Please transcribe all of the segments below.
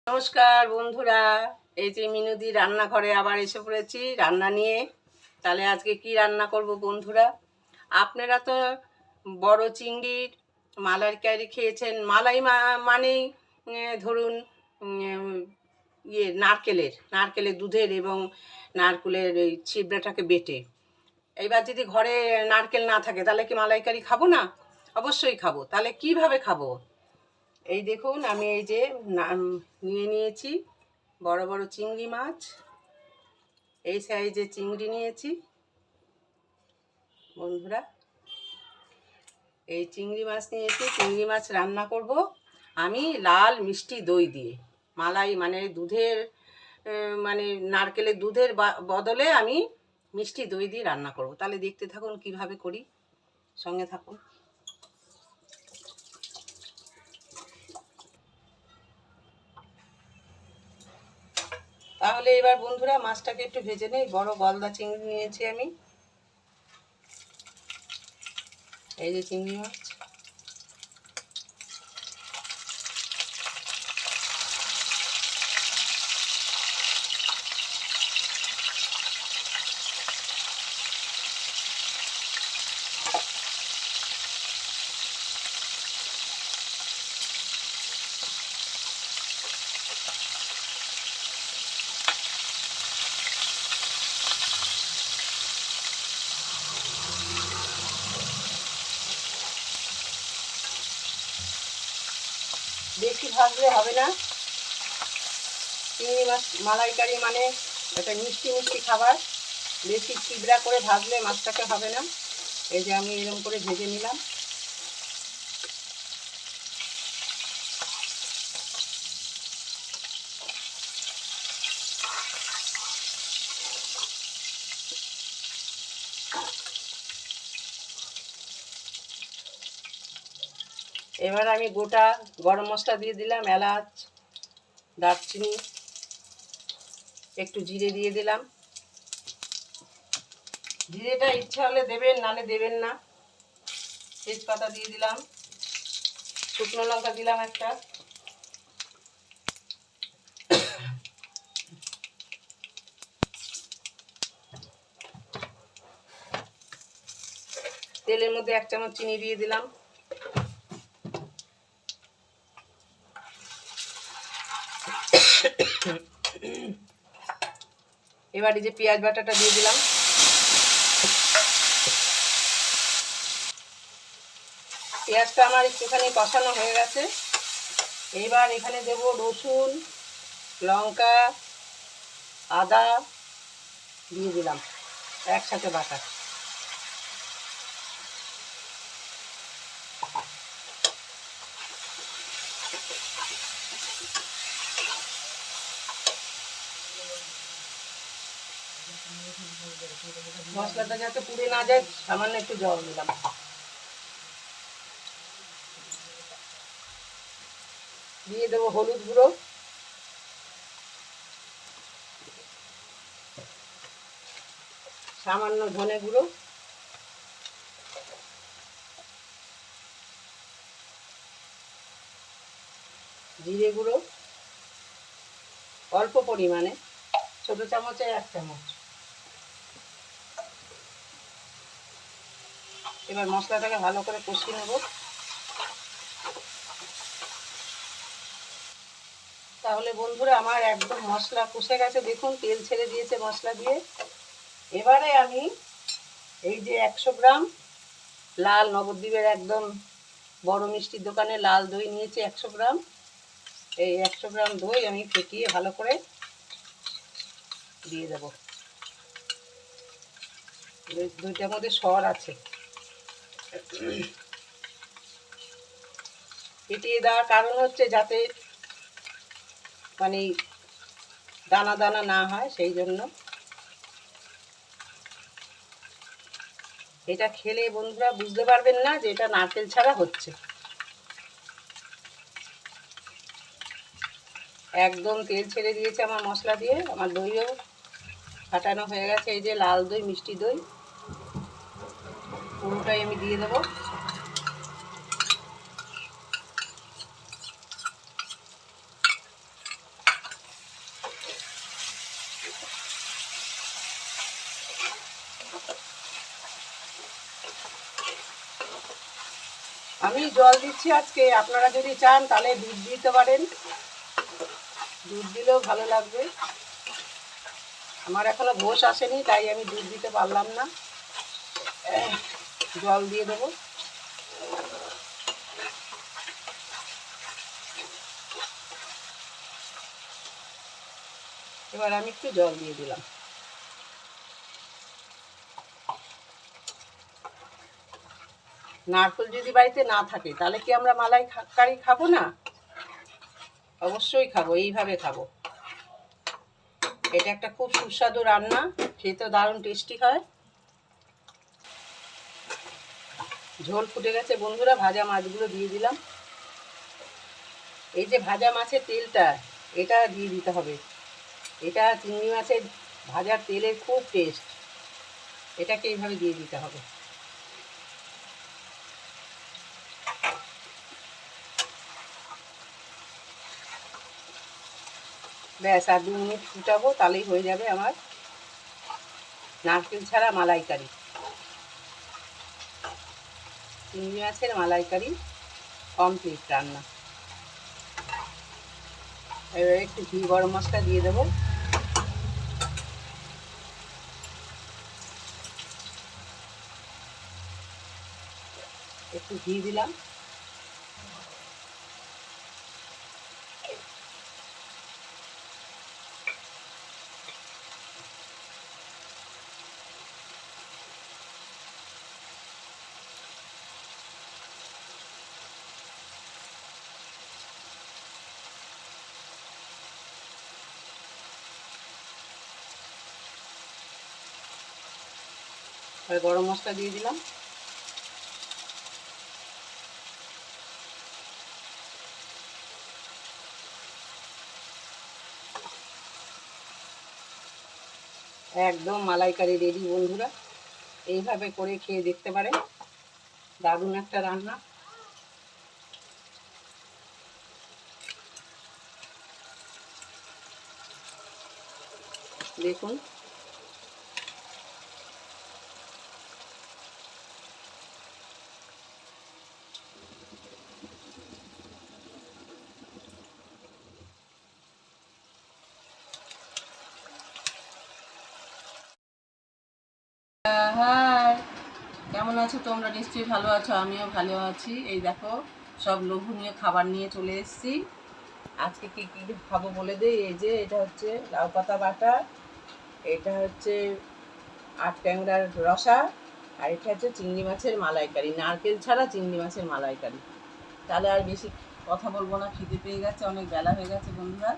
নমস্কার বন্ধুরা, এই যে মিনুদি রান্নাঘরে আবার এসে পড়েছি রান্না নিয়ে। তাহলে আজকে কি রান্না করব বন্ধুরা? আপনারা তো বড় চিংড়ির মালাইকারি খেয়েছেন। মালাই মানেই ধরুন নারকেলের দুধের এবং নারকেলের এই ছিবড়াটাকে বেটে। এবার যদি ঘরে নারকেল না থাকে তাহলে কি মালাইকারি খাবো না? অবশ্যই খাবো। তাহলে কিভাবে খাবো? এই দেখুন, আমি এই যে নিয়ে নিয়েছি বড় বড় চিংড়ি মাছ। এই সাইজে চিংড়ি নিয়েছি বন্ধুরা। এই চিংড়ি মাছ নিয়েছি। চিংড়ি মাছ রান্না করব আমি লাল মিষ্টি দই দিয়ে। মালাই মানে দুধের মানে নারকেলের দুধের বদলে আমি মিষ্টি দই দিয়ে রান্না করব। তাহলে দেখতে থাকুন কিভাবে করি, সঙ্গে থাকুন। তাহলে এবার বন্ধুরা মাছটাকে একটু ভেজে নেই। বড় গলদা চিংড়ি নিয়েছি আমি। এই যে চিংড়ি মাছ, বেশি ভাজলে হবে না। চিংড়ি মাছ মালাইকারি মানে একটা মিষ্টি মিষ্টি খাবার। বেশি ছিবড়া করে ভাজলে মাছটাকে হবে না। এই যে আমি এরকম করে ভেজে নিলাম। এবার আমি গোটা গরম মশলা দিয়ে দিলাম, এলাচ, দারচিনি, একটু জিরে দিয়ে দিলাম। জিরেটা ইচ্ছা হলে দেবেন, নালে দেবেন না। তেজপাতা দিয়ে দিলাম, শুকনো লঙ্কা দিলাম একটা, তেলের মধ্যে 1 চামচ চিনি দিয়ে দিলাম। এবার এই যে পেঁয়াজ বাটাটা দিয়ে দিলাম। পেঁয়াজটা আমার একটুখানি কষানো হয়ে গেছে। এইবার এখানে দেব রসুন, লঙ্কা, আদা দিয়ে দিলাম একসাথে বাটা। মশলাটা যাতে পুড়ে না যায় সামান্য একটু জল দিলাম। দিয়ে দেবো হলুদ গুঁড়ো, সামান্য ধনে গুঁড়ো, জিরে গুঁড়ো অল্প পরিমাণে, ছোট চামচে 1 চামচ। এবার মশলাটাকে ভালো করে কষিয়ে নেব। তাহলে বন্ধুরা আমার একদম মশলা কষে গেছে, দেখুন তেল ছেড়ে দিয়েছে মশলা দিয়ে। এবারে আমি এই যে 100 গ্রাম লাল নবদ্বীপের একদম বড় মিষ্টির দোকানে লাল দই নিয়েছি 100 গ্রাম। এই 100 গ্রাম দই আমি ফেটিয়ে ভালো করে দিয়ে দেব। দইটার মধ্যে সর আছে। ফেটিয়ে দেওয়ার কারণ হচ্ছে যাতে মানে দানা দানা না হয়, সেই জন্য। এটা খেলে বন্ধুরা বুঝতে পারবেন না যে এটা নারকেল ছাড়া হচ্ছে। একদম তেল ছেড়ে দিয়েছে আমার মশলা দিয়ে। আমার দইও ফাটানো হয়ে গেছে। এই যে লাল দই, মিষ্টি দই পুরোটাই আমি দিয়ে দেবো। আমি জল দিচ্ছি আজকে, আপনারা যদি চান তাহলে দুধ দিতে পারেন, দুধ দিলেও ভালো লাগবে। আমার এখনো ঘোষ আসেনি তাই আমি দুধ দিতে পারলাম না, জল দিয়ে দেবো। এবার আমি একটু জল দিয়ে দিলাম। নারকেল যদি বাড়িতে না থাকে তাহলে কি আমরা মালাইকারি খাবো না? অবশ্যই খাবো, এইভাবে খাবো। এটা একটা খুব সুস্বাদু রান্না, খেতে দারুণ টেস্টি হয়। ঝোল ফুটে গেছে বন্ধুরা, ভাজা মাছগুলো দিয়ে দিলাম। এই যে ভাজা মাছের তেলটা, এটা দিয়ে দিতে হবে। এটা চিংড়ি মাছের ভাজার তেলের খুব টেস্ট, এটাকে এইভাবে দিয়ে দিতে হবে। ব্যাস, আর 2 মিনিট ফুটাবো, তাহলেই হয়ে যাবে আমার নারকেল ছাড়া মালাইকারি, চিংড়ি মাছের মালাইকারি কমপ্লিট রান্না। এবারে একটু ঘি গরম মশলা দিয়ে দেবো। একটু ঘি দিলাম। আর গরম মশলা দিয়ে দিলাম। একদম মালাইকারি রেডি বন্ধুরা, এইভাবে করে খেয়ে দেখতে পারেন, দারুণ একটা রান্না। দেখুন, হাই, কেমন আছো তোমরা? নিশ্চয়ই ভালো আছো, আমিও ভালো আছি। এই দেখো, সব লোভনীয় খাবার নিয়ে চলে এসেছি। আজকে কী কী খাবো বলে দিই। এই যে এটা হচ্ছে লাউ পাতা বাটা, এটা হচ্ছে আট ট্যাংরার রসা, আর এটা হচ্ছে চিংড়ি মাছের মালাইকারি, নারকেল ছাড়া চিংড়ি মাছের মালাইকারি। তাহলে আর বেশি কথা বলবো না, খিদে পেয়ে গেছে, অনেক বেলা হয়ে গেছে বন্ধুরা।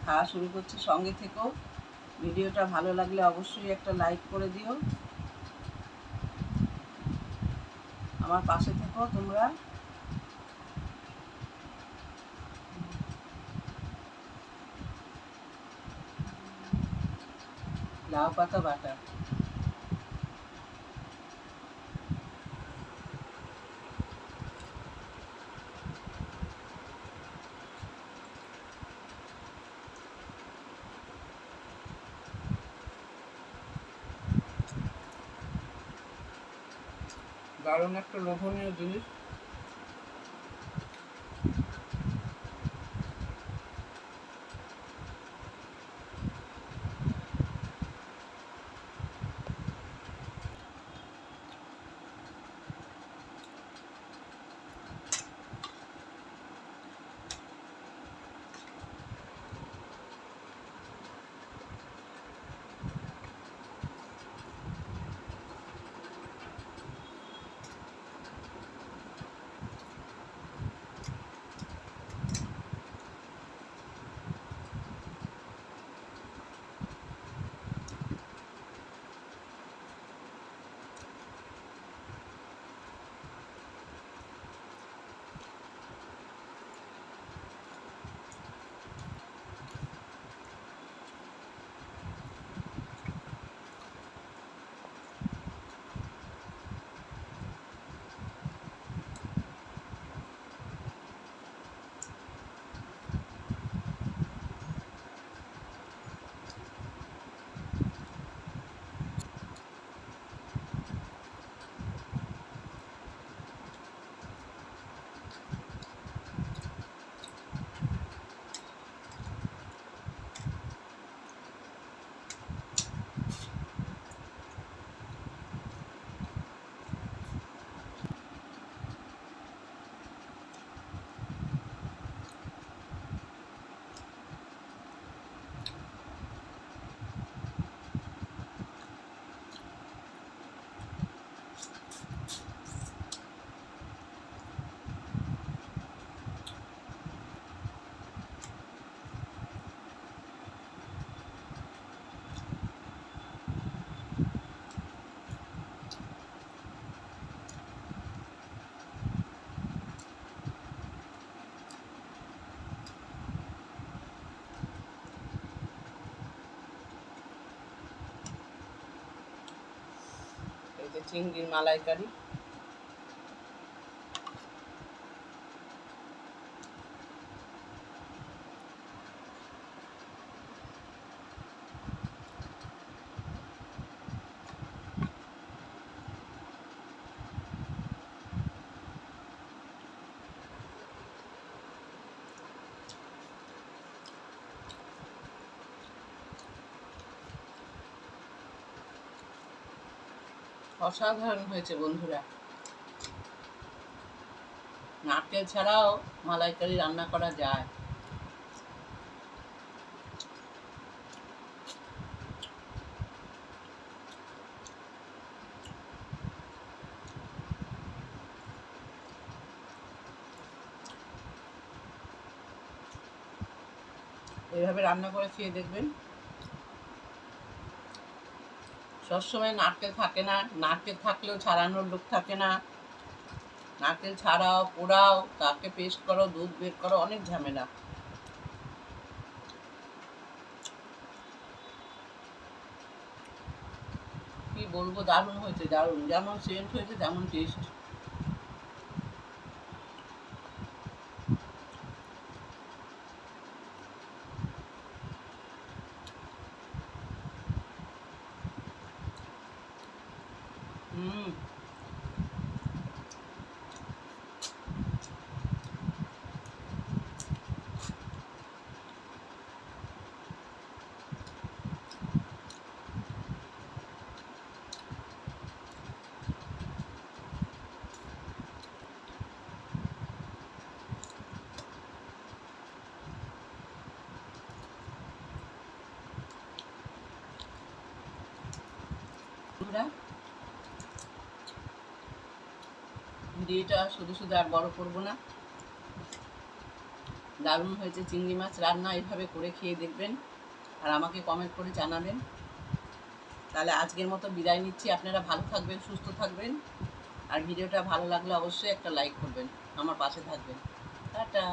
খাওয়া শুরু করছি, সঙ্গে থেকো। ভিডিওটা ভালো লাগলে অবশ্যই একটা লাইক করে দিও, আমার পাশে থেকো তোমরা। লাউ পাতা বাটা, দারুণ একটা লোভনীয় জিনিস। চিংড়ির মালাইকারি। অসাধারণ হয়েছে বন্ধুরা। নারকেল ছাড়াও মালাইকারি রান্না করা যায়। এইভাবে রান্না করে খেয়ে দেখবেন। সবসময় নারকেল থাকে না, নারকেল থাকলেও ছাড়ানোর লোক থাকে না। নারকেল ছাড়াও, পোড়াও, তাকে পেস্ট করো, দুধ বের করো, অনেক ঝামেলা। কি বলবো, দারুণ হয়েছে, দারুণ। যেমন সেন্ট হয়েছে তেমন টেস্ট। হুম। ভিডিওটা শুধু শুধু আর বড় করবো না। দারুণ হয়েছে চিংড়ি মাছ রান্না। এইভাবে করে খেয়ে দেখবেন আর আমাকে কমেন্ট করে জানাবেন। তাহলে আজকের মতো বিদায় নিচ্ছি। আপনারা ভালো থাকবেন, সুস্থ থাকবেন। আর ভিডিওটা ভালো লাগলে অবশ্যই একটা লাইক করবেন, আমার পাশে থাকবেন। টাটা।